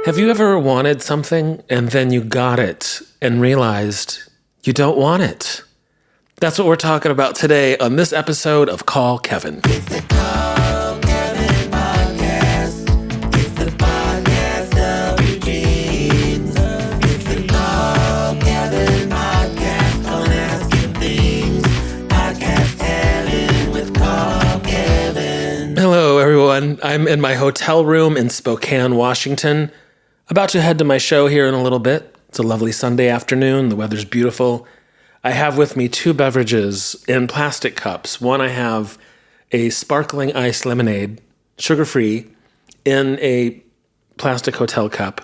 Have you ever wanted something and then you got it and realized you don't want it? That's what we're talking about today on this episode of Call Kevin. It's the Call Kevin podcast. It's the podcast of Eugene's. It's the Call Kevin podcast on asking things. Podcast Kevin with Call Kevin. Hello, everyone. I'm in my hotel room in Spokane, Washington. About to head to my show here in a little bit. It's a lovely Sunday afternoon. The weather's beautiful. I have with me two beverages in plastic cups. One, I have a sparkling ice lemonade, sugar-free, in a plastic hotel cup.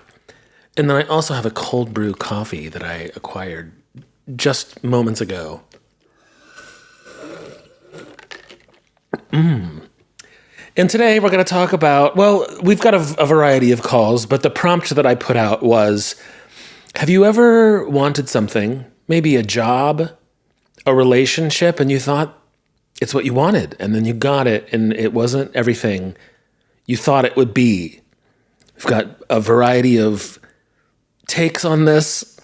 And then I also have a cold brew coffee that I acquired just moments ago. And today we're going to talk about, well, we've got a variety of calls, but the prompt that I put out was, have you ever wanted something, maybe a job, a relationship, and you thought it's what you wanted, and then you got it, and it wasn't everything you thought it would be? We've got a variety of takes on this.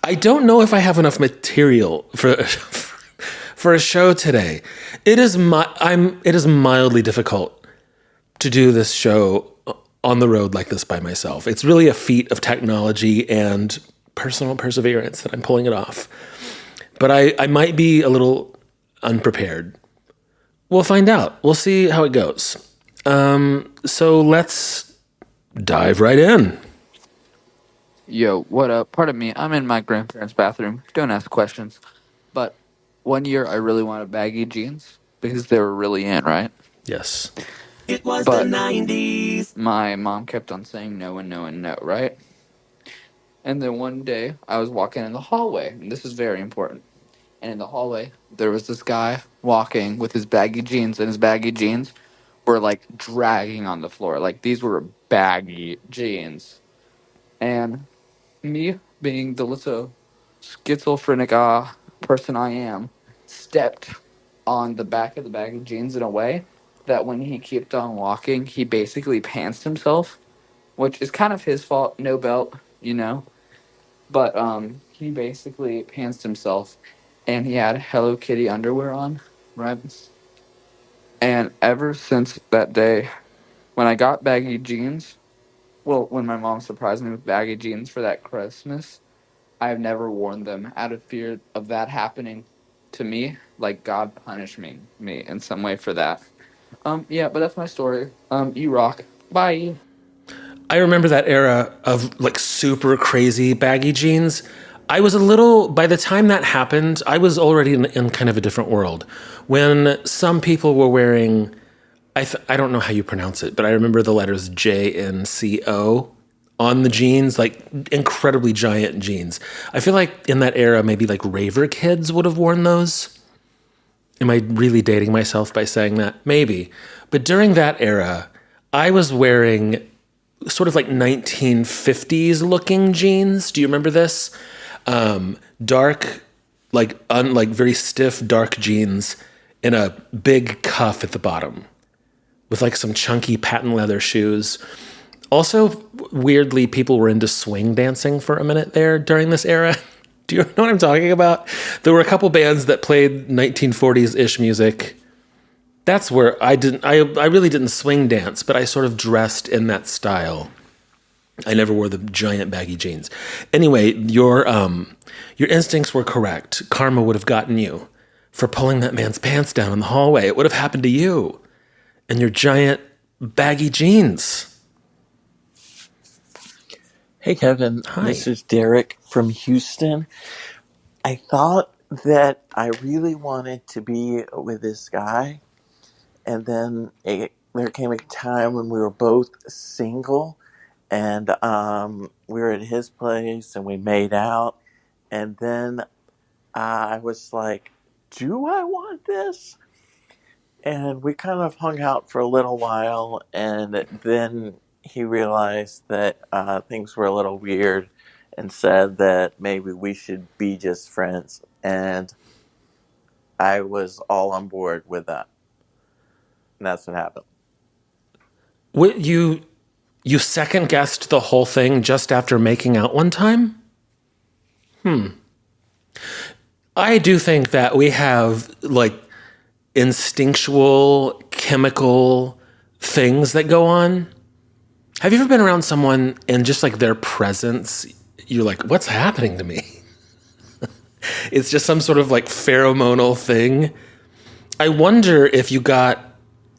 I don't know if I have enough material for a show today. It is mildly difficult to do this show on the road like this by myself. It's really a feat of technology and personal perseverance that I'm pulling it off. But I might be a little unprepared. We'll find out. We'll see how it goes. So let's dive right in. Yo, what up? Pardon me, I'm in my grandparents' bathroom. Don't ask questions. But one year I really wanted baggy jeans because they were really in, right? Yes. It was the But 90s. my mom kept on saying no and no and no, right? And then one day I was walking in the hallway, and this is very important. And in the hallway, there was this guy walking with his baggy jeans, and his baggy jeans were like dragging on the floor. Like these were baggy jeans. And me, being the little schizophrenic person I am, stepped on the back of the bag of jeans in a way that when he kept on walking, he basically pantsed himself, which is kind of his fault. No belt, you know. But he basically pantsed himself, and he had Hello Kitty underwear on, right? And ever since that day, when I got baggy jeans, well, when my mom surprised me with baggy jeans for that Christmas, I've never worn them out of fear of that happening to me. Like God punished me in some way for that. Yeah, but that's my story. You rock. Bye. I remember that era of like super crazy baggy jeans. I was a little, by the time that happened, I was already in kind of a different world. When some people were wearing, I don't know how you pronounce it, but I remember the letters J and C O on the jeans, like incredibly giant jeans. I feel like in that era, maybe like raver kids would have worn those. Am I really dating myself by saying that? Maybe. But during that era, I was wearing sort of like 1950s looking jeans. Do you remember this? Dark, like very stiff dark jeans in a big cuff at the bottom with like some chunky patent leather shoes. Also, weirdly, people were into swing dancing for a minute there during this era. Do you know what I'm talking about? There were a couple bands that played 1940s-ish music. That's where I really didn't swing dance, but I sort of dressed in that style. I never wore the giant baggy jeans. Anyway, your instincts were correct. Karma would have gotten you for pulling that man's pants down in the hallway. It would have happened to you and your giant baggy jeans. Hey Kevin, Hi. this is Derek from Houston. I thought that I really wanted to be with this guy, and then there came a time when we were both single, and we were at his place and we made out, and then I was like, "Do I want this?" And we kind of hung out for a little while, and then he realized that things were a little weird and said that maybe we should be just friends. And I was all on board with that. And that's what happened. What you You second guessed the whole thing just after making out one time? I do think that we have like instinctual chemical things that go on. Have you ever been around someone and just like their presence, you're like, what's happening to me? It's just some sort of like pheromonal thing. I wonder if you got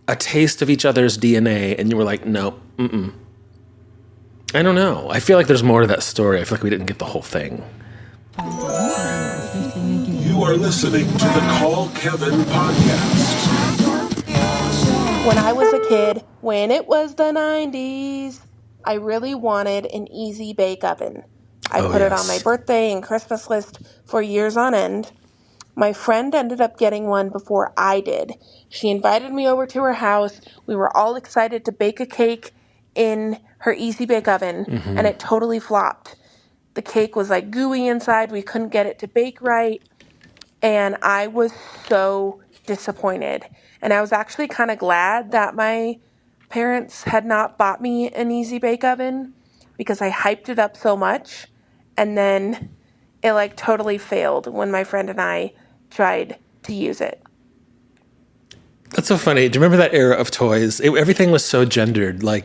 a taste of each other's DNA and you were like, no, mm-mm. I don't know. I feel like there's more to that story. I feel like we didn't get the whole thing. You are listening to the Call Kevin podcast. When I was a kid, when it was the 90s, I really wanted an easy bake oven. I Oh, put it on my yes. birthday and Christmas list for years on end. My friend ended up getting one before I did. She invited me over to her house. We were all excited to bake a cake in her easy bake oven, and it totally flopped. The cake was like gooey inside. We couldn't get it to bake right. And I was so disappointed. And I was actually kind of glad that my parents had not bought me an easy bake oven because I hyped it up so much. And then it like totally failed when my friend and I tried to use it. That's so funny. Do you remember that era of toys? Everything was so gendered. Like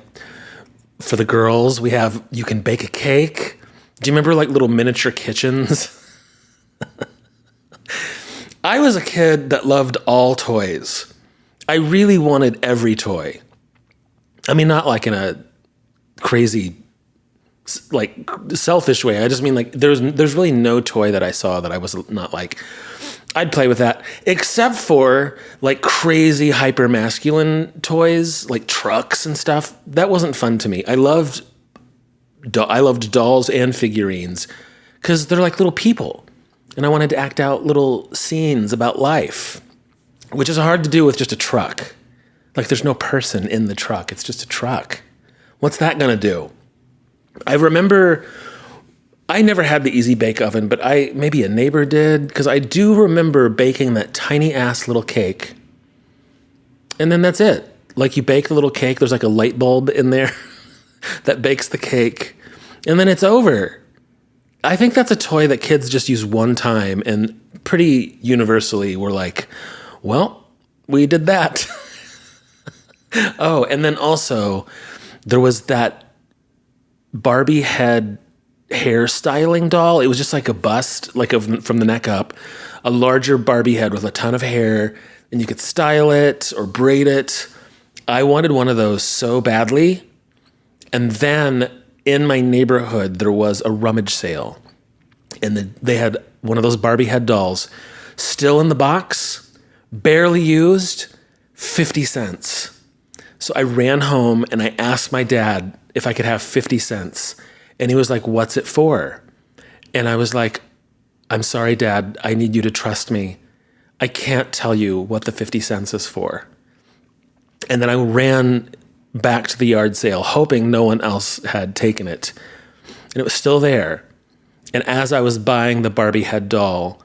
for the girls, you can bake a cake. Do you remember like little miniature kitchens? I was a kid that loved all toys. I really wanted every toy. I mean, not like in a crazy, like selfish way. I just mean like there's really no toy that I saw that I was not like, I'd play with that, except for like crazy hyper masculine toys, like trucks and stuff. That wasn't fun to me. I loved dolls and figurines because they're like little people. And I wanted to act out little scenes about life, which is hard to do with just a truck. Like there's no person in the truck. It's just a truck. What's that going to do? I remember I never had the easy bake oven, but maybe a neighbor did, because I do remember baking that tiny ass little cake. And then that's it. Like you bake the little cake, there's like a light bulb in there that bakes the cake, and then it's over. I think that's a toy that kids just use one time, and pretty universally we're like, well, we did that. Oh, and then also there was that Barbie head hairstyling doll. It was just like a bust, like from the neck up, a larger Barbie head with a ton of hair, and you could style it or braid it. I wanted one of those so badly. And then in my neighborhood, there was a rummage sale, and they had one of those Barbie head dolls still in the box, barely used, 50 cents. So I ran home and I asked my dad if I could have 50 cents. And he was like, what's it for? And I was like, I'm sorry, Dad, I need you to trust me. I can't tell you what the 50 cents is for. And then I ran back to the yard sale, hoping no one else had taken it. And it was still there. And as I was buying the Barbie head doll,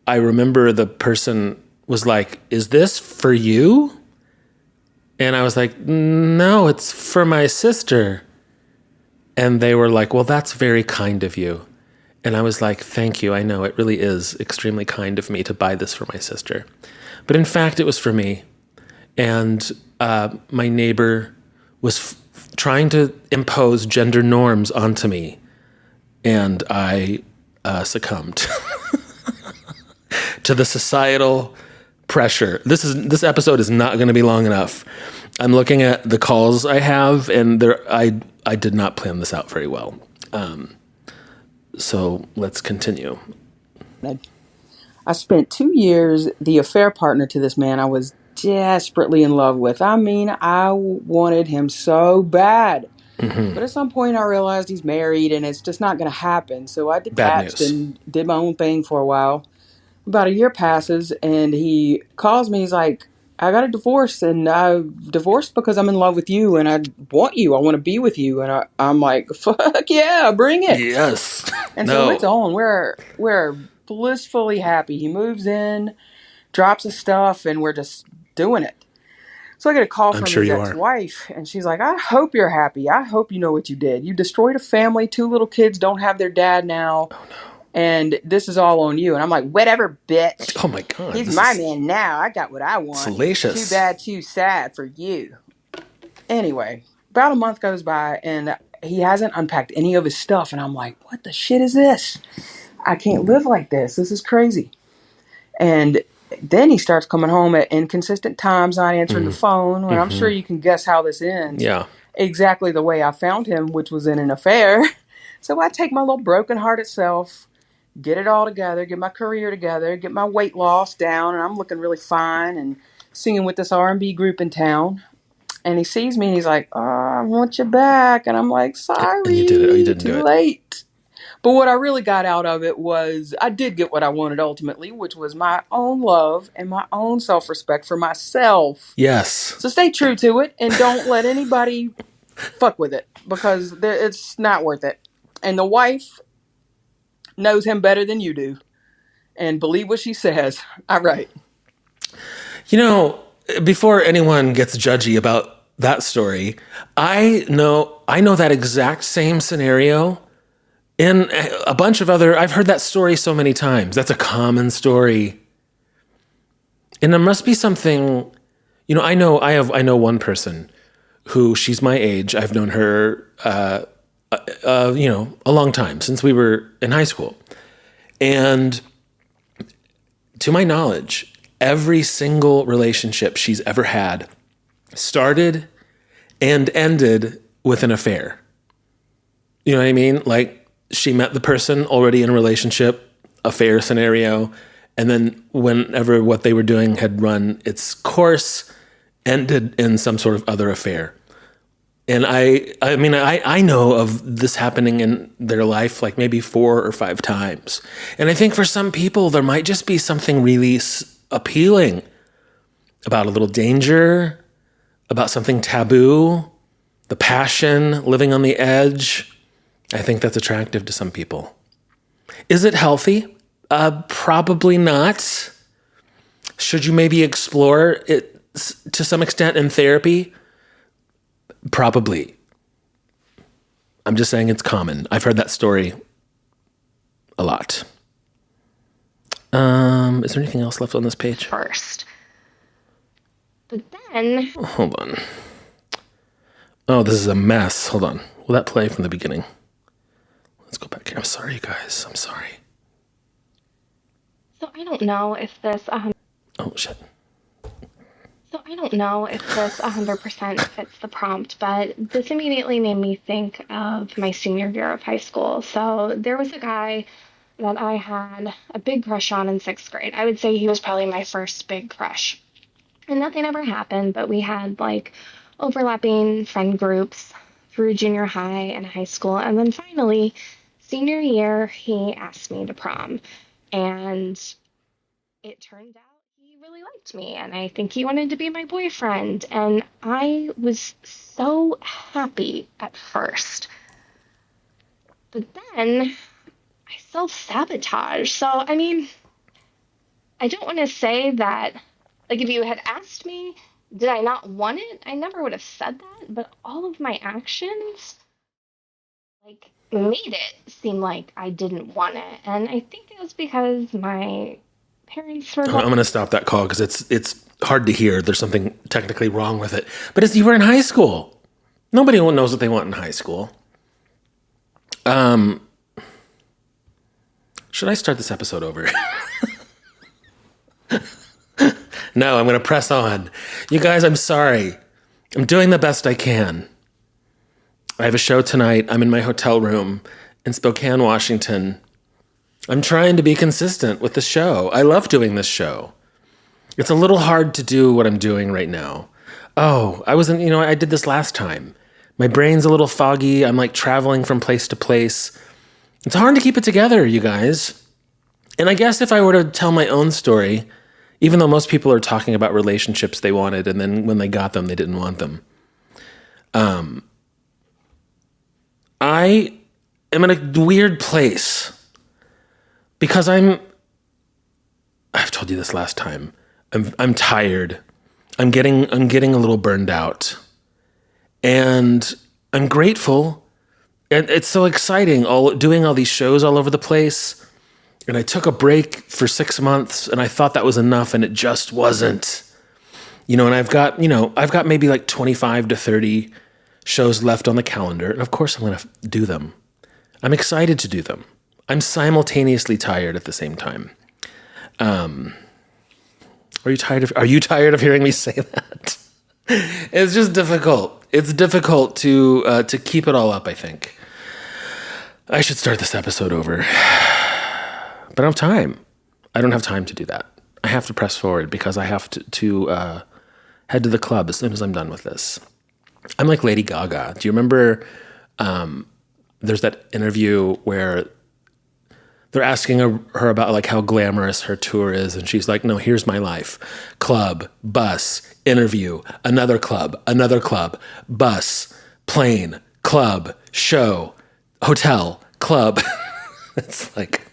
I remember the person was like, is this for you? And I was like, no, it's for my sister. And they were like, well, that's very kind of you. And I was like, thank you. I know it really is extremely kind of me to buy this for my sister. But in fact, it was for me. And my neighbor was trying to impose gender norms onto me. And I succumbed to the societal pressure. This episode is not going to be long enough. I'm looking at the calls I have, and I did not plan this out very well. So let's continue. I spent 2 years the affair partner to this man I was desperately in love with. I mean, I wanted him so bad. But at some point I realized he's married and it's just not going to happen. So I detached and did my own thing for a while. About a year passes and he calls me. He's like, I got a divorce and I divorced because I'm in love with you and I want you. I want to be with you. And I'm like, fuck yeah, bring it. Yes. And so it's on. We're blissfully happy. He moves in, drops his stuff, and we're just doing it. So I get a call I'm from sure his you are. ex-wife, and she's like, I hope you're happy. I hope you know what you did. You destroyed a family. 2 little kids don't have their dad now. And this is all on you. And I'm like, whatever, bitch. Oh my God, He's this my is man now. I got what I want. Too salacious. bad, too sad for you. Anyway, about a month goes by, and he hasn't unpacked any of his stuff. And I'm like, what the shit is this? I can't live like this. This is crazy. And then he starts coming home at inconsistent times, not answering the phone. And I'm sure you can guess how this ends. Yeah. Exactly the way I found him, which was in an affair. So I take my little broken-hearted self, get it all together, get my career together, get my weight loss down, and I'm looking really fine and singing with this R&B group in town. And he sees me and he's like, oh, I want you back. And I'm like, And you did it. Oh, you sorry, didn't do too it. late. But what I really got out of it was I did get what I wanted ultimately, which was my own love and my own self-respect for myself. Yes. So stay true to it and don't let anybody fuck with it because it's not worth it. And the wife knows him better than you do. And believe what she says. All right. You know, before anyone gets judgy about that story, I know that exact same scenario in a bunch of other. I've heard that story so many times. That's a common story. And there must be something, you know, I know one person who, she's my age. I've known her you know, a long time, since we were in high school. And to my knowledge, every single relationship she's ever had started and ended with an affair. You know what I mean? Like, she met the person already in a relationship, affair scenario, and then whenever what they were doing had run its course, ended in some sort of other affair. And I mean, I know of this happening in their life like maybe 4 or 5 times. And I think for some people, there might just be something really appealing about a little danger, about something taboo, the passion, living on the edge. I think that's attractive to some people. Is it healthy? Probably not. Should you maybe explore it to some extent in therapy? Probably. I'm just saying it's common. I've heard that story a lot. Is there anything else left on this page? First. But then, Hold on. Oh, this is a mess. Hold on. Will that play from the beginning? Let's go back here. I'm sorry, you guys. I'm sorry. so I don't know if this Oh, shit. So I don't know if this 100% fits the prompt, but this immediately made me think of my senior year of high school. So there was a guy that I had a big crush on in 6th grade. I would say he was probably my first big crush. And nothing ever happened, but we had like overlapping friend groups through junior high and high school. And then finally, senior year, he asked me to prom. And it turned out he really liked me and I think he wanted to be my boyfriend. And I was so happy at first. But then I self sabotage. So, I mean, I don't want to say that, like, if you had asked me, did I not want it? I never would have said that. But all of my actions, like, made it seem like I didn't want it. And I think it was because my parents were I'm like, going to stop that call because it's hard to hear. There's something technically wrong with it. But you were in high school. Nobody knows what they want in high school. Should I start this episode over? No, I'm going to press on. You guys, I'm sorry. I'm doing the best I can. I have a show tonight. I'm in my hotel room in Spokane, Washington. I'm trying to be consistent with the show. I love doing this show. It's a little hard to do what I'm doing right now. Oh, I did this last time. My brain's a little foggy. I'm like traveling from place to place. It's hard to keep it together, you guys. And I guess if I were to tell my own story, even though most people are talking about relationships they wanted, and then when they got them, they didn't want them. I am in a weird place because I've told you this last time. I'm tired. I'm getting a little burned out. And I'm grateful. And it's so exciting, doing all these shows all over the place. And I took a break for 6 months and I thought that was enough, and it just wasn't. And I've got maybe like 25 to 30 shows left on the calendar. And of course I'm going to do them. I'm excited to do them. I'm simultaneously tired at the same time. Are you tired of hearing me say that? It's just difficult. It's difficult to keep it all up, I think. I should start this episode over. But I don't have time. I don't have time to do that. I have to press forward because I have to head to the club as soon as I'm done with this. I'm like Lady Gaga. Do you remember there's that interview where they're asking her about like how glamorous her tour is, and she's like, no, here's my life. Club, bus, interview, another club, bus, plane, club, show, hotel, club. It's like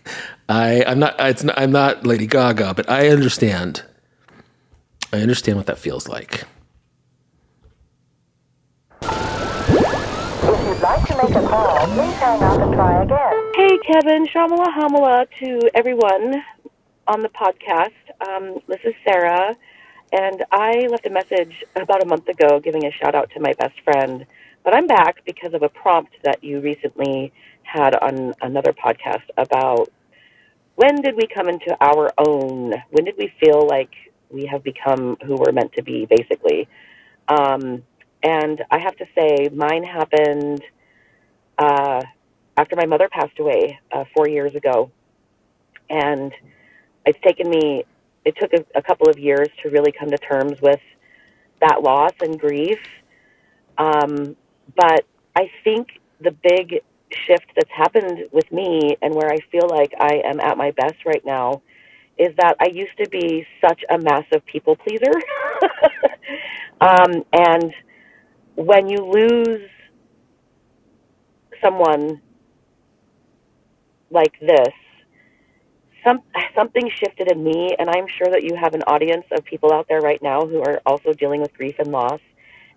I'm not Lady Gaga, but I understand. I understand what that feels like. If you'd like to make a call, please hang up and try again. Hey, Kevin, Shamala Hamala to everyone on the podcast. This is Sarah, and I left a message about a month ago giving a shout out to my best friend. But I'm back because of a prompt that you recently had on another podcast about when did we come into our own? When did we feel like we have become who we're meant to be, basically? And I have to say, mine happened after my mother passed away 4 years ago. And it took a couple of years to really come to terms with that loss and grief. But I think the big shift that's happened with me and where I feel like I am at my best right now is that I used to be such a massive people pleaser. And when you lose someone like this, something shifted in me, and I'm sure that you have an audience of people out there right now who are also dealing with grief and loss,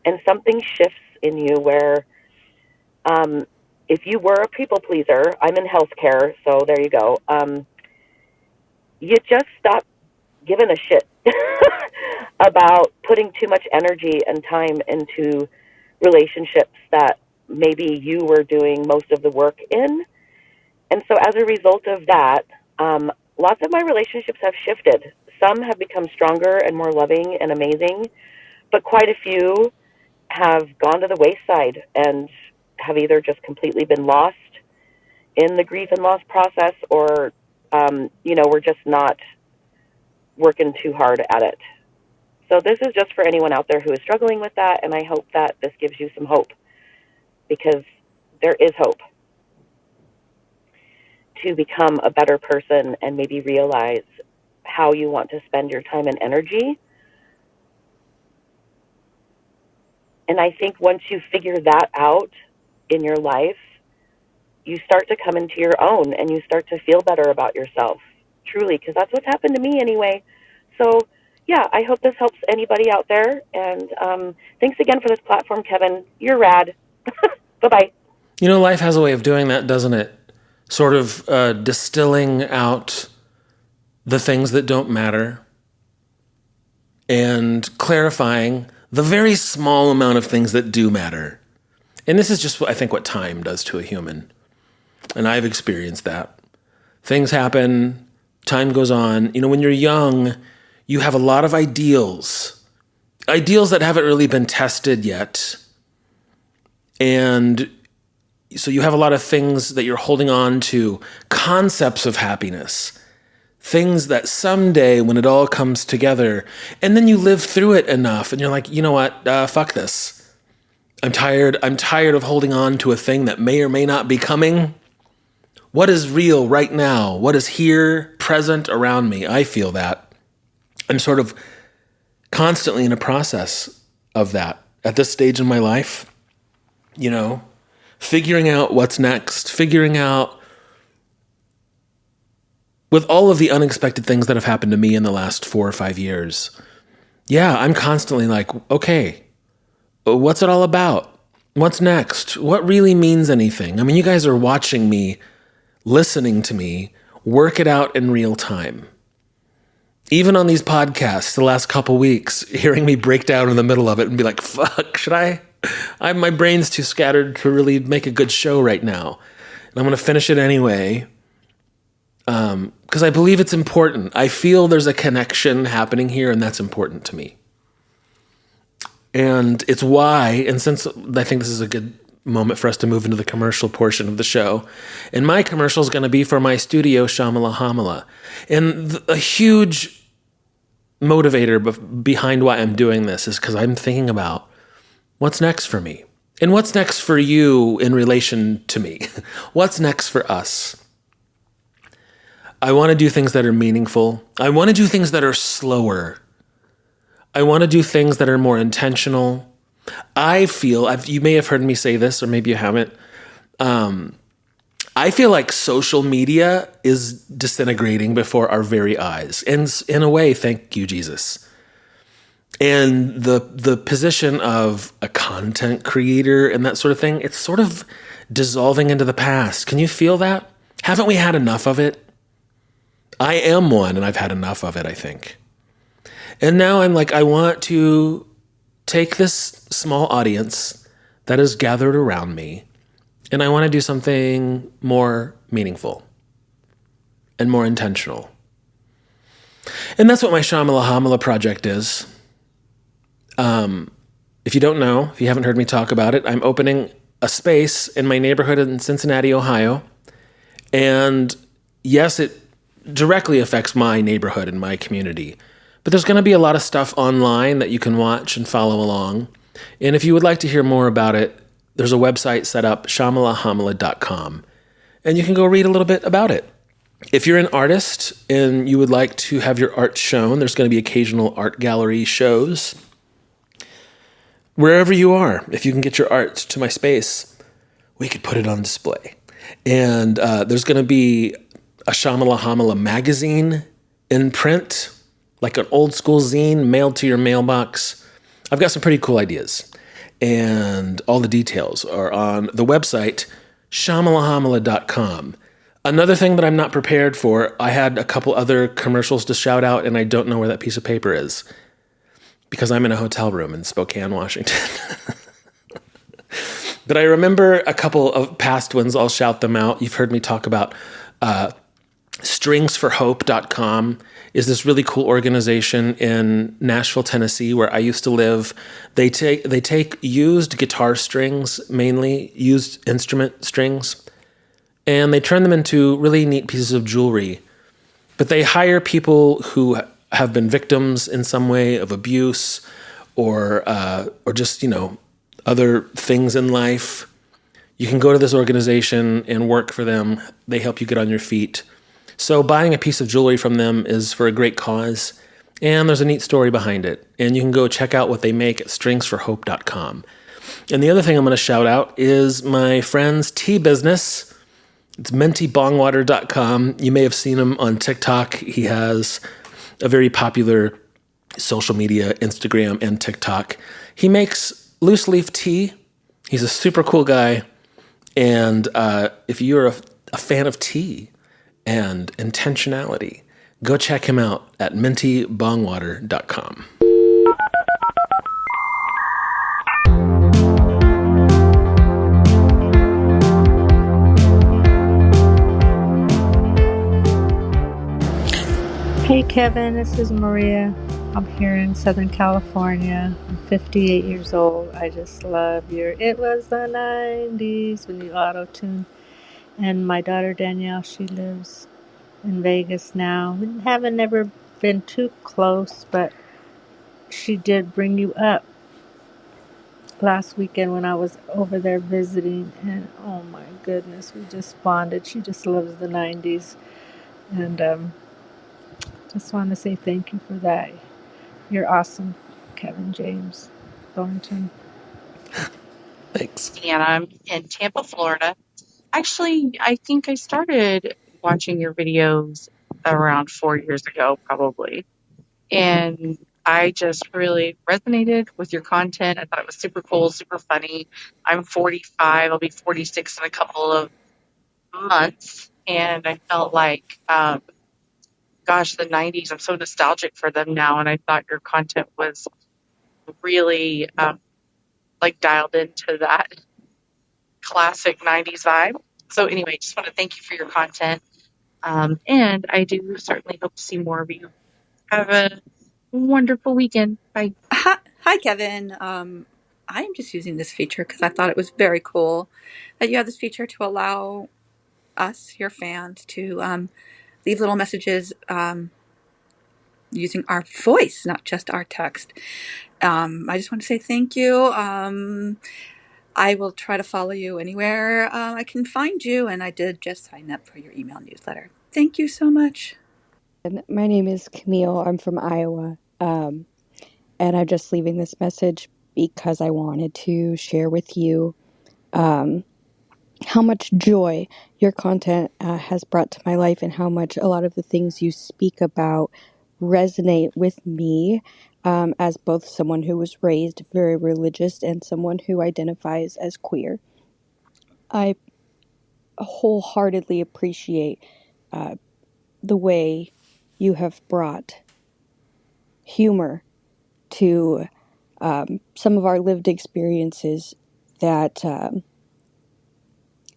and something shifts in you where if you were a people pleaser, I'm in healthcare, so there you go, you just stop giving a shit about putting too much energy and time into relationships that maybe you were doing most of the work in. And so as a result of that, lots of my relationships have shifted. Some have become stronger and more loving and amazing, but quite a few have gone to the wayside and have either just completely been lost in the grief and loss process, or, we're just not working too hard at it. So this is just for anyone out there who is struggling with that, and I hope that this gives you some hope, because there is hope to become a better person and maybe realize how you want to spend your time and energy. And I think once you figure that out in your life, you start to come into your own and you start to feel better about yourself, truly, because that's what's happened to me anyway. So, yeah, I hope this helps anybody out there. And thanks again for this platform, Kevin. You're rad. Bye-bye. Life has a way of doing that, doesn't it? Sort of distilling out the things that don't matter and clarifying the very small amount of things that do matter. And this is just, I think, what time does to a human. And I've experienced that. Things happen, time goes on. When you're young, you have a lot of ideals that haven't really been tested yet. And so you have a lot of things that you're holding on to, concepts of happiness, things that someday when it all comes together, and then you live through it enough and you're like, you know what, fuck this. I'm tired of holding on to a thing that may or may not be coming. What is real right now? What is here, present around me? I feel that. I'm sort of constantly in a process of that at this stage in my life, figuring out what's next, figuring out with all of the unexpected things that have happened to me in the last 4 or 5 years, Yeah, I'm constantly like, okay, what's it all about? What's next? What really means anything? I mean, you guys are watching me, listening to me, work it out in real time. Even on these podcasts, the last couple weeks, hearing me break down in the middle of it and be like, fuck, should I? My brain's too scattered to really make a good show right now. And I'm going to finish it anyway because I believe it's important. I feel there's a connection happening here, and that's important to me. And it's why, and since I think this is a good moment for us to move into the commercial portion of the show, and my commercial is going to be for my studio, Shamala Hamala. And a huge motivator behind why I'm doing this is because I'm thinking about what's next for me and what's next for you in relation to me. What's next for us? I want to do things that are meaningful. I want to do things that are slower. I want to do things that are more intentional. I feel, you may have heard me say this, or maybe you haven't. I feel like social media is disintegrating before our very eyes. And in a way, thank you, Jesus. And the position of a content creator and that sort of thing, it's sort of dissolving into the past. Can you feel that? Haven't we had enough of it? I am one, and I've had enough of it, I think. And now I'm like, I want to take this small audience that is gathered around me, and I want to do something more meaningful and more intentional. And that's what my Shamala Hamala project is. If you don't know, if you haven't heard me talk about it, I'm opening a space in my neighborhood in Cincinnati, Ohio. And yes, it directly affects my neighborhood and my community. But there's going to be a lot of stuff online that you can watch and follow along. And if you would like to hear more about it, there's a website set up, shamalahamala.com. And you can go read a little bit about it. If you're an artist and you would like to have your art shown, there's going to be occasional art gallery shows. Wherever you are, if you can get your art to my space, we could put it on display. And there's going to be a Shamala Hamala magazine in print, like an old school zine mailed to your mailbox. I've got some pretty cool ideas. And all the details are on the website, shamalahamala.com. Another thing that I'm not prepared for, I had a couple other commercials to shout out, and I don't know where that piece of paper is because I'm in a hotel room in Spokane, Washington. But I remember a couple of past ones. I'll shout them out. You've heard me talk about stringsforhope.com is this really cool organization in Nashville, Tennessee, where I used to live. They take used guitar strings, mainly used instrument strings, and they turn them into really neat pieces of jewelry. But they hire people who have been victims in some way of abuse or just, other things in life. You can go to this organization and work for them. They help you get on your feet. So buying a piece of jewelry from them is for a great cause, and there's a neat story behind it. And you can go check out what they make at stringsforhope.com. And the other thing I'm going to shout out is my friend's tea business. It's mentybongwater.com. You may have seen him on TikTok. He has a very popular social media, Instagram and TikTok. He makes loose leaf tea. He's a super cool guy. And if you're a fan of tea and intentionality, go check him out at mentybongwater.com. Hey Kevin, this is Maria. I'm here in Southern California. I'm 58 years old. I just love your It Was the 90s when you auto-tune. And my daughter Danielle, she lives in Vegas now. We haven't never been too close, but she did bring you up last weekend when I was over there visiting. And oh my goodness, we just bonded. She just loves the 90s. And just want to say thank you for that. You're awesome, Kevin James Thornton. Thanks. And I'm in Tampa, Florida. Actually, I think I started watching your videos around 4 years ago, probably. And I just really resonated with your content. I thought it was super cool, super funny. I'm 45. I'll be 46 in a couple of months. And I felt like, gosh, the 90s, I'm so nostalgic for them now. And I thought your content was really like dialed into that classic 90s vibe. So, anyway, just want to thank you for your content. And I do certainly hope to see more of you. Have a wonderful weekend. Bye. Hi, Kevin. I'm just using this feature because I thought it was very cool that you have this feature to allow us, your fans, to leave little messages using our voice, not just our text. I just want to say thank you. I will try to follow you anywhere I can find you, and I did just sign up for your email newsletter. Thank you so much. My name is Camille. I'm from Iowa. And I'm just leaving this message because I wanted to share with you how much joy your content has brought to my life and how much a lot of the things you speak about resonate with me as both someone who was raised very religious and someone who identifies as queer. I wholeheartedly appreciate the way you have brought humor to some of our lived experiences that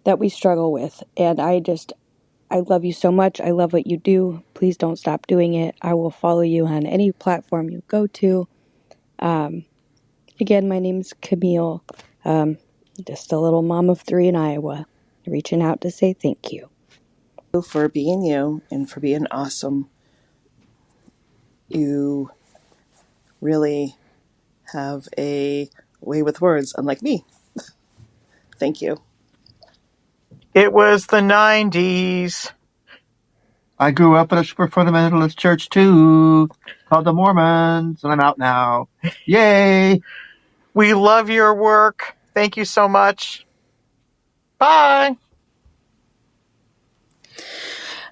that we struggle with. And I love you so much. I love what you do. Please don't stop doing it. I will follow you on any platform you go to. Again, my name's Camille. Just a little mom of 3 in Iowa, reaching out to say thank you. For being you and for being awesome. You really have a way with words, unlike me. Thank you. It was the 90s. I grew up in a super fundamentalist church too, called the Mormons, and I'm out now. Yay! We love your work. Thank you so much. Bye!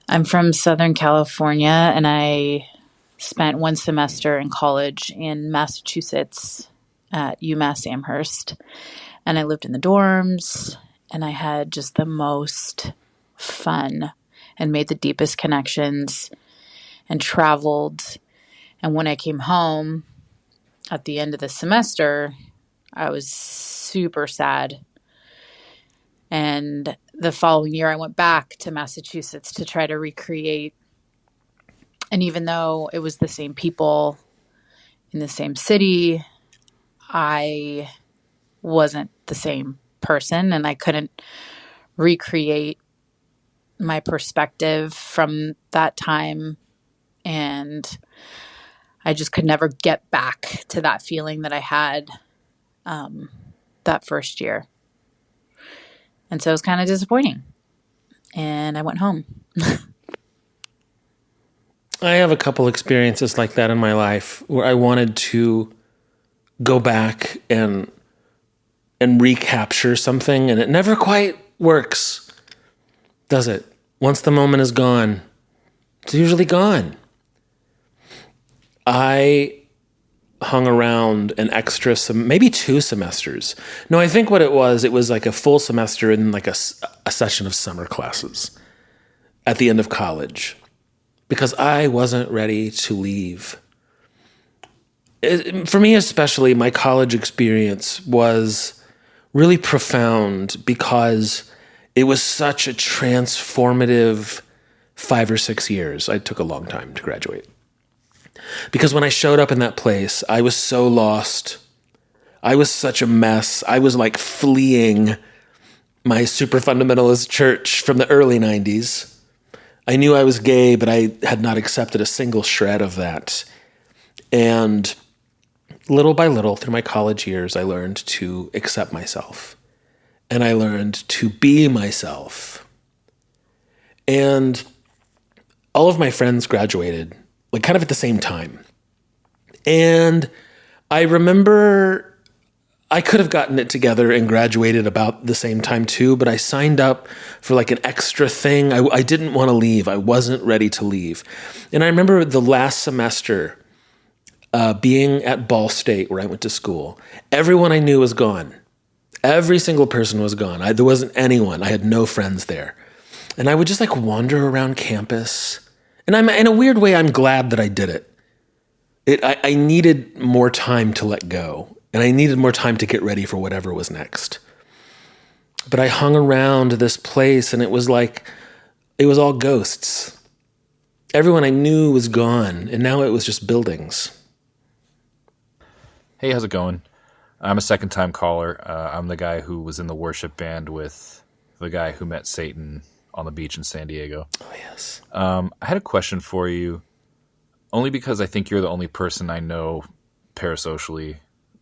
I'm from Southern California, and I spent 1 semester in college in Massachusetts at UMass Amherst. And I lived in the dorms, and I had just the most fun and made the deepest connections and traveled. And when I came home at the end of the semester, I was super sad. And the following year, I went back to Massachusetts to try to recreate. And even though it was the same people in the same city, I wasn't the same person, and I couldn't recreate my perspective from that time. And I just could never get back to that feeling that I had that first year. And so it was kind of disappointing. And I went home. I have a couple experiences like that in my life where I wanted to go back and recapture something, and it never quite works, does it? Once the moment is gone, it's usually gone. I hung around an extra, maybe 2 semesters. No, I think what it was like a full semester in like a session of summer classes at the end of college, because I wasn't ready to leave. For me especially, my college experience was really profound because it was such a transformative 5 or 6 years. I took a long time to graduate. Because when I showed up in that place, I was so lost. I was such a mess. I was like fleeing my super fundamentalist church from the early 90s. I knew I was gay, but I had not accepted a single shred of that. And little by little, through my college years, I learned to accept myself. And I learned to be myself. And all of my friends graduated, like kind of at the same time. And I remember I could have gotten it together and graduated about the same time too, but I signed up for like an extra thing. I didn't want to leave. I wasn't ready to leave. And I remember the last semester being at Ball State, where I went to school. Everyone I knew was gone. Every single person was gone. There wasn't anyone. I had no friends there. And I would just like wander around campus. And in a weird way, I'm glad that I did it. I needed more time to let go. And I needed more time to get ready for whatever was next. But I hung around this place and it was all ghosts. Everyone I knew was gone. And now it was just buildings. Hey, how's it going? I'm a second-time caller. I'm the guy who was in the worship band with the guy who met Satan on the beach in San Diego. Oh, yes. I had a question for you, only because I think you're the only person I know parasocially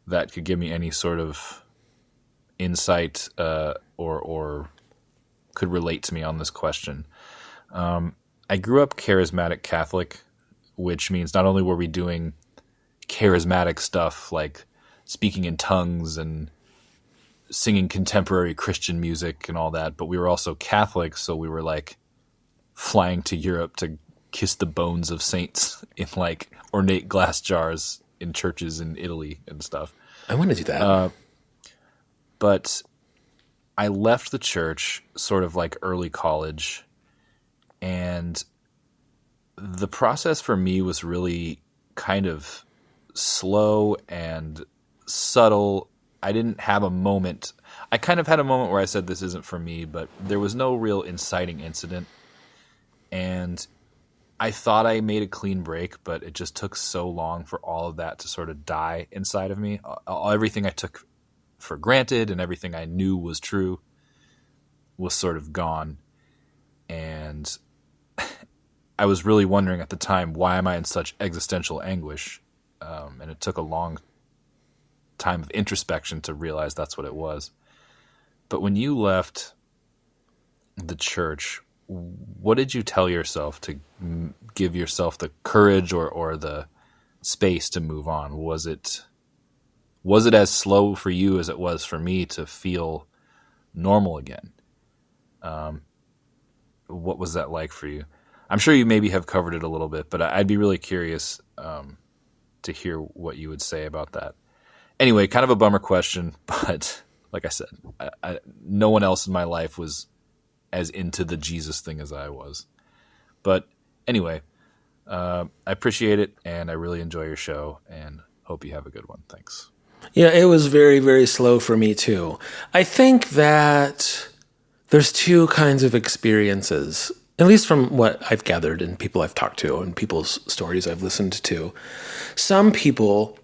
that could give me any sort of insight or could relate to me on this question. I grew up charismatic Catholic, which means not only were we doing charismatic stuff like speaking in tongues and singing contemporary Christian music and all that, but we were also Catholic, so we were like flying to Europe to kiss the bones of saints in like ornate glass jars in churches in Italy and stuff. I want to do that. But I left the church sort of like early college, and the process for me was really kind of slow and subtle. I didn't have a moment. I kind of had a moment where I said this isn't for me, but there was no real inciting incident. And I thought I made a clean break, but it just took so long for all of that to sort of die inside of me. Everything I took for granted and everything I knew was true was sort of gone. And I was really wondering at the time, why am I in such existential anguish? And it took a long time of introspection to realize that's what it was. But when you left the church, what did you tell yourself to give yourself the courage or the space to move on? Was it as slow for you as it was for me to feel normal again? What was that like for you? I'm sure you maybe have covered it a little bit, but I'd be really curious to hear what you would say about that. Anyway, kind of a bummer question, but like I said, no one else in my life was as into the Jesus thing as I was. But anyway, I appreciate it, and I really enjoy your show, and hope you have a good one. Thanks. Yeah, it was very, very slow for me too. I think that there's two kinds of experiences, at least from what I've gathered and people I've talked to and people's stories I've listened to. Some people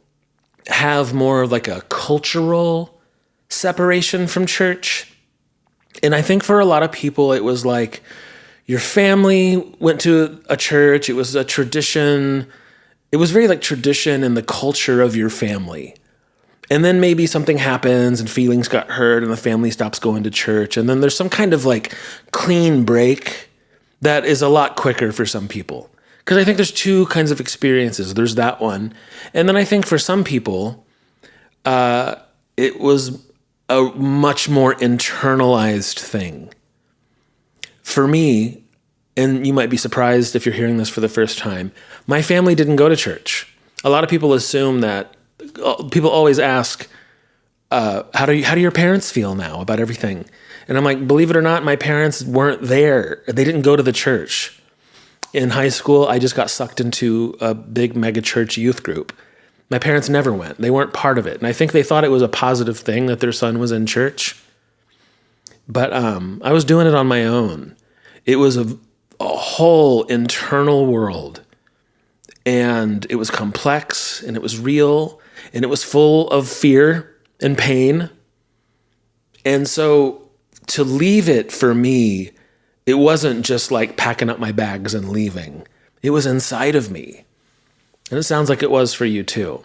have more of like a cultural separation from church. And I think for a lot of people, it was like your family went to a church. It was a tradition. It was very like tradition and the culture of your family. And then maybe something happens and feelings got hurt and the family stops going to church. And then there's some kind of like clean break that is a lot quicker for some people. Because I think there's two kinds of experiences. There's that one. And then I think for some people, it was a much more internalized thing. For me, and you might be surprised if you're hearing this for the first time, my family didn't go to church. A lot of people assume that, people always ask, how do your parents feel now about everything? And I'm like, believe it or not, my parents weren't there. They didn't go to the church. In high school, I just got sucked into a big mega church youth group. My parents never went. They weren't part of it. And I think they thought it was a positive thing that their son was in church. But I was doing it on my own. It was a whole internal world. And it was complex, and it was real, and it was full of fear and pain. And so to leave it for me, it wasn't just like packing up my bags and leaving. It was inside of me. And it sounds like it was for you too.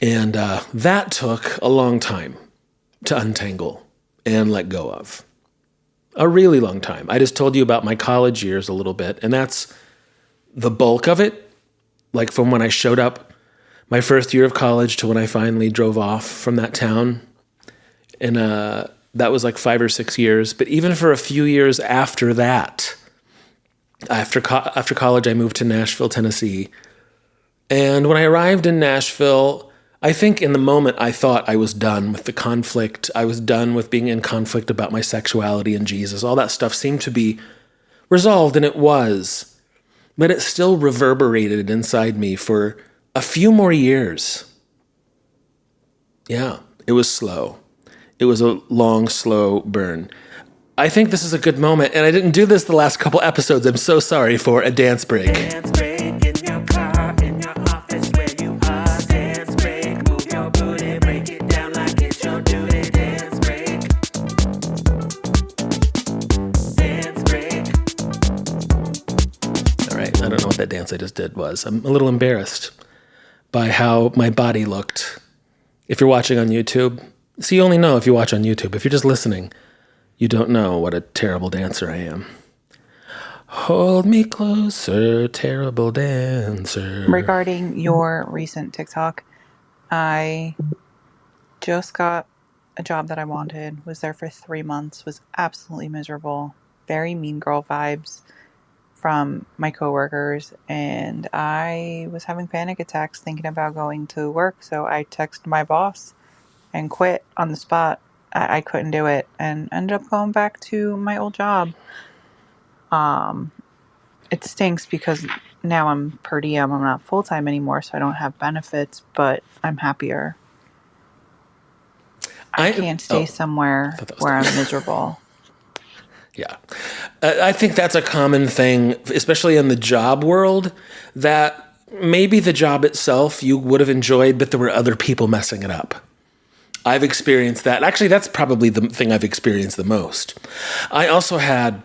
And that took a long time to untangle and let go of. A really long time. I just told you about my college years a little bit, and that's the bulk of it. Like from when I showed up my first year of college to when I finally drove off from that town. And that was like 5 or 6 years. But even for a few years after that, after college, I moved to Nashville, Tennessee. And when I arrived in Nashville, I think in the moment I thought I was done with the conflict. I was done with being in conflict about my sexuality and Jesus. All that stuff seemed to be resolved, and it was. But it still reverberated inside me for a few more years. Yeah, it was slow. It was a long, slow burn. I think this is a good moment, and I didn't do this the last couple episodes. I'm so sorry for a dance break. Dance break in your car, in your office, where you are. Dance break, move your booty, break it down like it's your duty. Dance break. Dance break. All right, I don't know what that dance I just did was. I'm a little embarrassed by how my body looked. If you're watching on YouTube, see, you only know if you watch on YouTube. If you're just listening, you don't know what a terrible dancer I am. Hold me closer, terrible dancer. Regarding your recent TikTok, I just got a job that I wanted, was there for 3 months, was absolutely miserable, very mean girl vibes from my coworkers, and I was having panic attacks thinking about going to work, so I texted my boss and quit on the spot. I couldn't do it and ended up going back to my old job. It stinks because now I'm per diem. I'm not full time anymore, so I don't have benefits, but I'm happier. I can't stay somewhere where I'm miserable. Yeah. I think that's a common thing, especially in the job world, that maybe the job itself you would have enjoyed, but there were other people messing it up. I've experienced that. Actually, that's probably the thing I've experienced the most. I also had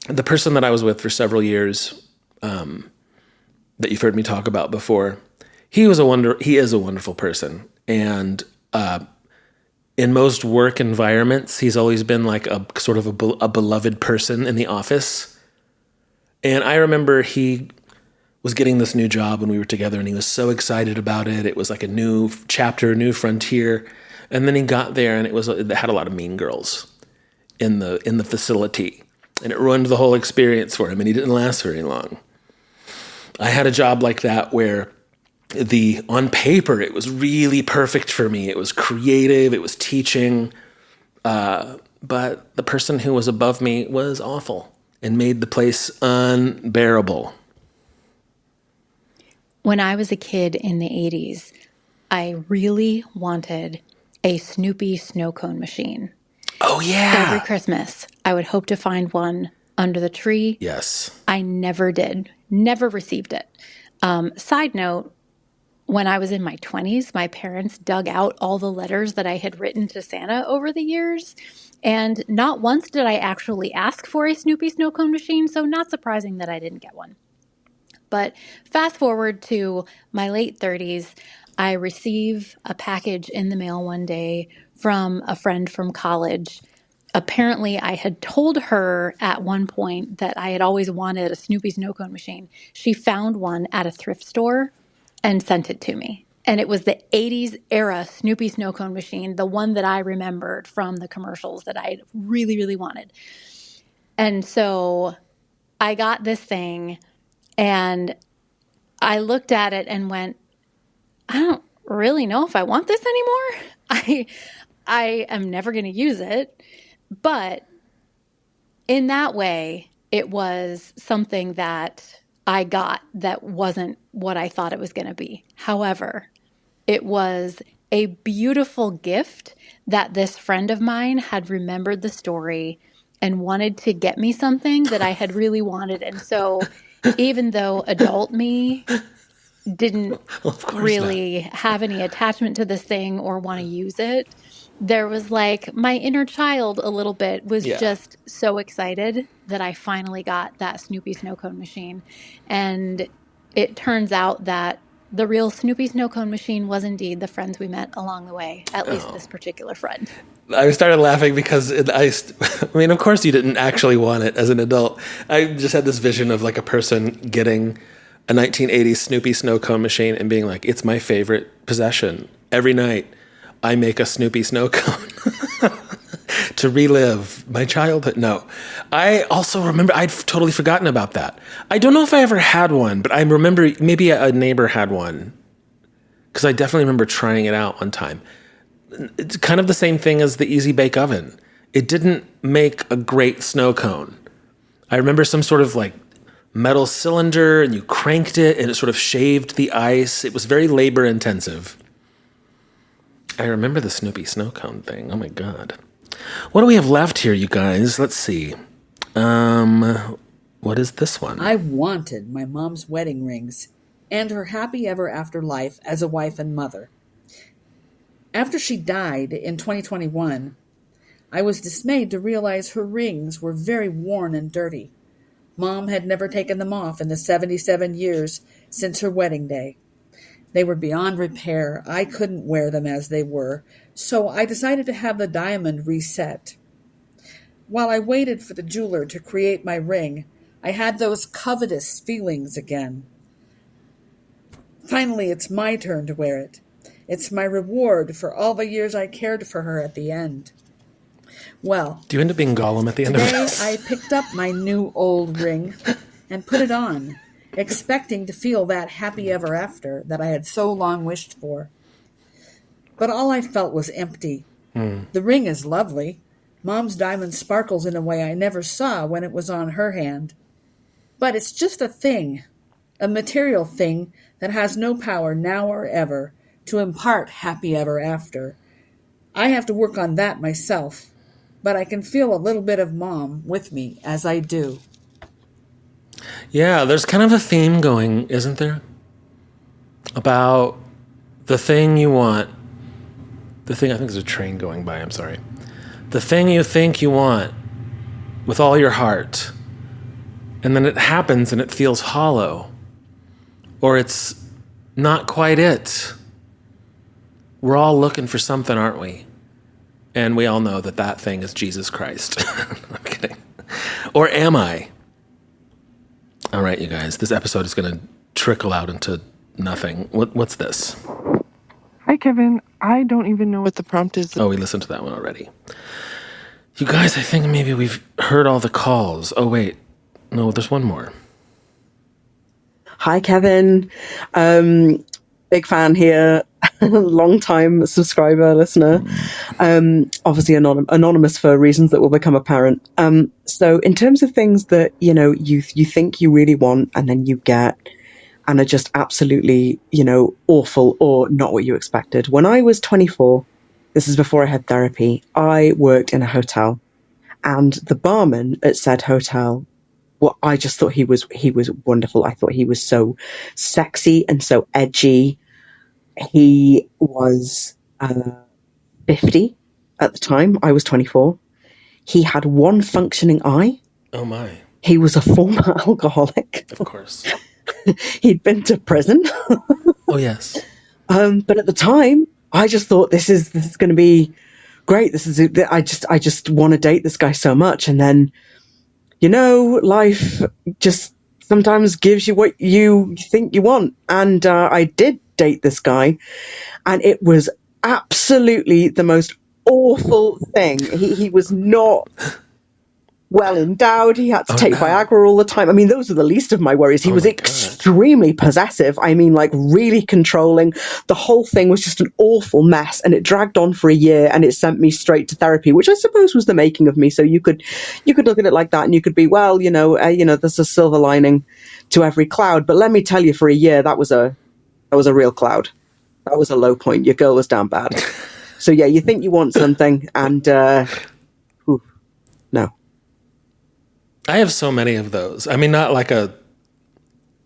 the person that I was with for several years, that you've heard me talk about before. He is a wonderful person. And in most work environments, he's always been like a sort of a beloved person in the office. And I remember he was getting this new job when we were together, and he was so excited about it. It was like a new chapter, a new frontier. And then he got there, and it had a lot of mean girls in the facility, and it ruined the whole experience for him. And he didn't last very long. I had a job like that where on paper, it was really perfect for me. It was creative. It was teaching. But the person who was above me was awful and made the place unbearable. When I was a kid in the 80s, I really wanted a Snoopy snow cone machine. Oh, yeah. Every Christmas, I would hope to find one under the tree. Yes. I never did. Never received it. Side note, when I was in my 20s, my parents dug out all the letters that I had written to Santa over the years. And not once did I actually ask for a Snoopy snow cone machine, so not surprising that I didn't get one. But fast forward to my late 30s, I receive a package in the mail one day from a friend from college. Apparently, I had told her at one point that I had always wanted a Snoopy snow cone machine. She found one at a thrift store and sent it to me. And it was the 80s era Snoopy snow cone machine, the one that I remembered from the commercials that I really, really wanted. And so I got this thing, and I looked at it and went, I don't really know if I want this anymore. I am never going to use it. But in that way, it was something that I got that wasn't what I thought it was going to be. However, it was a beautiful gift that this friend of mine had remembered the story and wanted to get me something that I had really wanted. And so even though adult me didn't really have any attachment to this thing or want to use it, there was like my inner child a little bit was just so excited that I finally got that Snoopy snow cone machine. And it turns out that the real Snoopy snow cone machine was indeed the friends we met along the way, at least this particular friend. I started laughing because I mean, of course you didn't actually want it as an adult. I just had this vision of like a person getting a 1980s Snoopy snow cone machine and being like, it's my favorite possession. Every night I make a Snoopy snow cone to relive my childhood. No, I also remember, I'd totally forgotten about that. I don't know if I ever had one, but I remember maybe a neighbor had one because I definitely remember trying it out one time. It's kind of the same thing as the Easy Bake Oven. It didn't make a great snow cone. I remember some sort of like metal cylinder and you cranked it and it sort of shaved the ice. It was very labor intensive. I remember the Snoopy snow cone thing. Oh my God. What do we have left here, you guys? Let's see. What is this one? I wanted my mom's wedding rings and her happy ever after life as a wife and mother. After she died in 2021, I was dismayed to realize her rings were very worn and dirty. Mom had never taken them off in the 77 years since her wedding day. They were beyond repair. I couldn't wear them as they were, so I decided to have the diamond reset. While I waited for the jeweler to create my ring, I had those covetous feelings again. Finally, it's my turn to wear it. It's my reward for all the years I cared for her at the end. Well, do you end up being Gollum at the end of today this? I picked up my new old ring and put it on, expecting to feel that happy ever after that I had so long wished for. But all I felt was empty. The ring is lovely. Mom's diamond sparkles in a way I never saw when it was on her hand. But it's just a thing, a material thing that has no power now or ever to impart happy ever after. I have to work on that myself, but I can feel a little bit of Mom with me as I do. Yeah, there's kind of a theme going, isn't there? About the thing you want. I think there's a train going by, I'm sorry. The thing you think you want with all your heart. And then it happens and it feels hollow. Or it's not quite it. We're all looking for something, aren't we? And we all know that that thing is Jesus Christ. I'm kidding. Or am I? All right, you guys, this episode is going to trickle out into nothing. What's this? Hi, Kevin. I don't even know what the prompt is. Oh, we listened to that one already. You guys, I think maybe we've heard all the calls. Oh, wait. No, there's one more. Hi, Kevin. Big fan here. Long time subscriber, listener. Obviously anonymous for reasons that will become apparent. So in terms of things that, you think you really want and then you get and are just absolutely, awful or not what you expected. When I was 24, this is before I had therapy, I worked in a hotel and the barman at said hotel, well, I just thought he was wonderful. I thought he was so sexy and so edgy. He was 50 at the time. I was 24. He had one functioning eye. Oh, my. He was a former alcoholic. Of course. He'd been to prison. Oh, yes. But at the time, I just thought this is going to be great. I just want to date this guy so much. And then, life just sometimes gives you what you think you want. And I did date this guy, and it was absolutely the most awful thing. He was not well endowed. He had to take Viagra all the time. I mean, those are the least of my worries. He was extremely possessive. I mean, like really controlling. The whole thing was just an awful mess, and it dragged on for a year, and it sent me straight to therapy, which I suppose was the making of me. So you could look at it like that, and you could be, well, there's a silver lining to every cloud. But let me tell you, for a year, that was a real cloud. That was a low point. Your girl was down bad. So yeah, you think you want something, and no. I have so many of those. I mean, not like a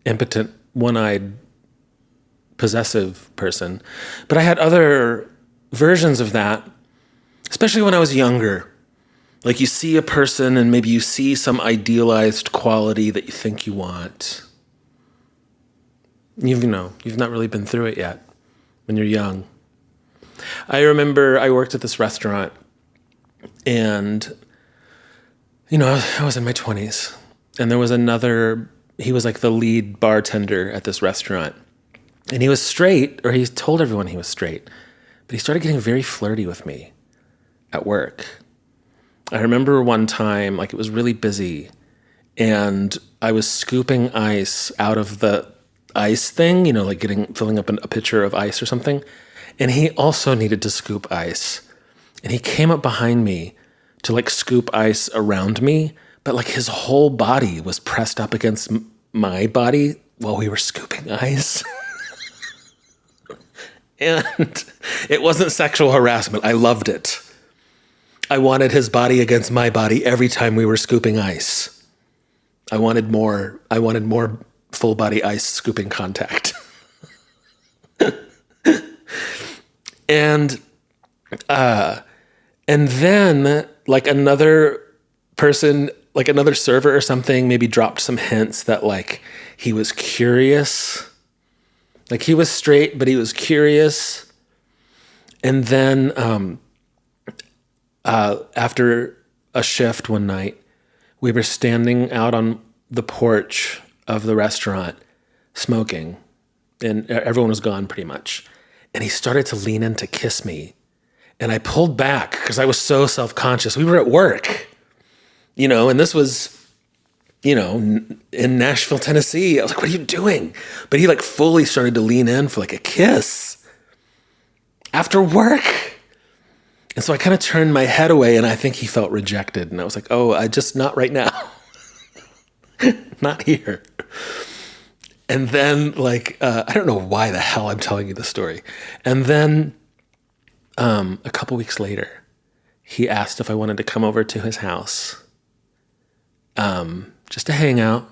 impotent, one-eyed, possessive person, but I had other versions of that, especially when I was younger. Like you see a person and maybe you see some idealized quality that you think you want. You've not really been through it yet when you're young. I remember I worked at this restaurant and I was in my 20s, and there was he was like the lead bartender at this restaurant, and he was straight, or he told everyone he was straight, but he started getting very flirty with me at work. I remember one time, like it was really busy, and I was scooping ice out of the ice thing, you know, like filling up a pitcher of ice or something. And he also needed to scoop ice. And he came up behind me to like scoop ice around me, but like his whole body was pressed up against my body while we were scooping ice. And it wasn't sexual harassment. I loved it. I wanted his body against my body every time we were scooping ice. I wanted more full body ice scooping contact. And then like another person, like another server or something, maybe dropped some hints that like he was curious. Like he was straight, but he was curious. And then after a shift one night, we were standing out on the porch of the restaurant smoking, and everyone was gone pretty much. And he started to lean in to kiss me. And I pulled back because I was so self-conscious. We were at work, you know, and this was, you know, in Nashville, Tennessee. I was like, what are you doing? But he like fully started to lean in for like a kiss after work. And so I kind of turned my head away, and I think he felt rejected. And I was like, oh, not right now. Not here. And then like, I don't know why the hell I'm telling you this story. And then a couple weeks later, he asked if I wanted to come over to his house just to hang out.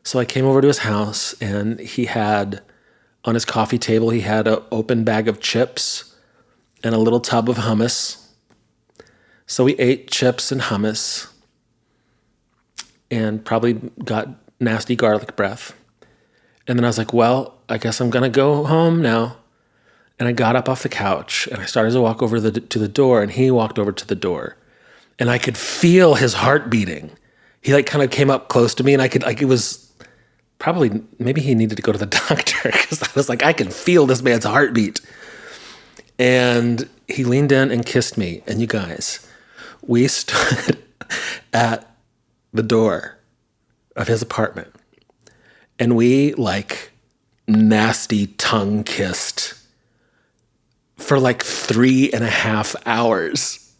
So I came over to his house, and he had on his coffee table, he had an open bag of chips and a little tub of hummus. So we ate chips and hummus and probably got nasty garlic breath. And then I was like, well, I guess I'm going to go home now. And I got up off the couch, and I started to walk over to the door, and he walked over to the door. And I could feel his heart beating. He like kind of came up close to me, and I could, like, it was probably, maybe he needed to go to the doctor, because I was like, I can feel this man's heartbeat. And he leaned in and kissed me. And you guys, we stood at the door of his apartment, and we like nasty tongue kissed for like 3.5 hours.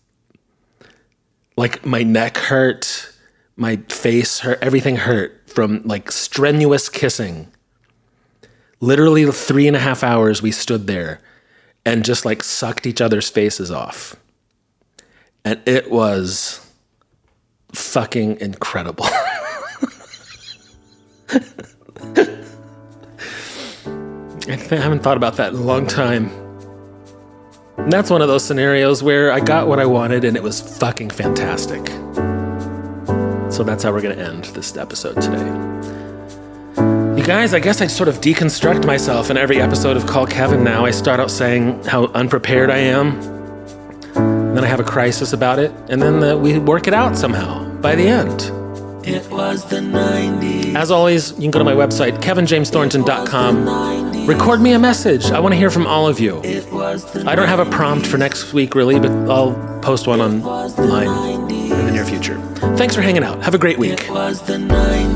Like my neck hurt, my face hurt, everything hurt from like strenuous kissing. Literally 3.5 hours we stood there and just like sucked each other's faces off. And it was fucking incredible. I haven't thought about that in a long time. And that's one of those scenarios where I got what I wanted and it was fucking fantastic. So that's how we're going to end this episode today. You guys, I guess I sort of deconstruct myself in every episode of Call Kevin now. I start out saying how unprepared I am. And then I have a crisis about it. And then we work it out somehow by the end. It was the 90s. As always, you can go to my website, kevinjamesthornton.com. Record me a message. I want to hear from all of you. I don't have a prompt for next week, really, but I'll post one online in the near future. Thanks for hanging out. Have a great week. It was the 90s.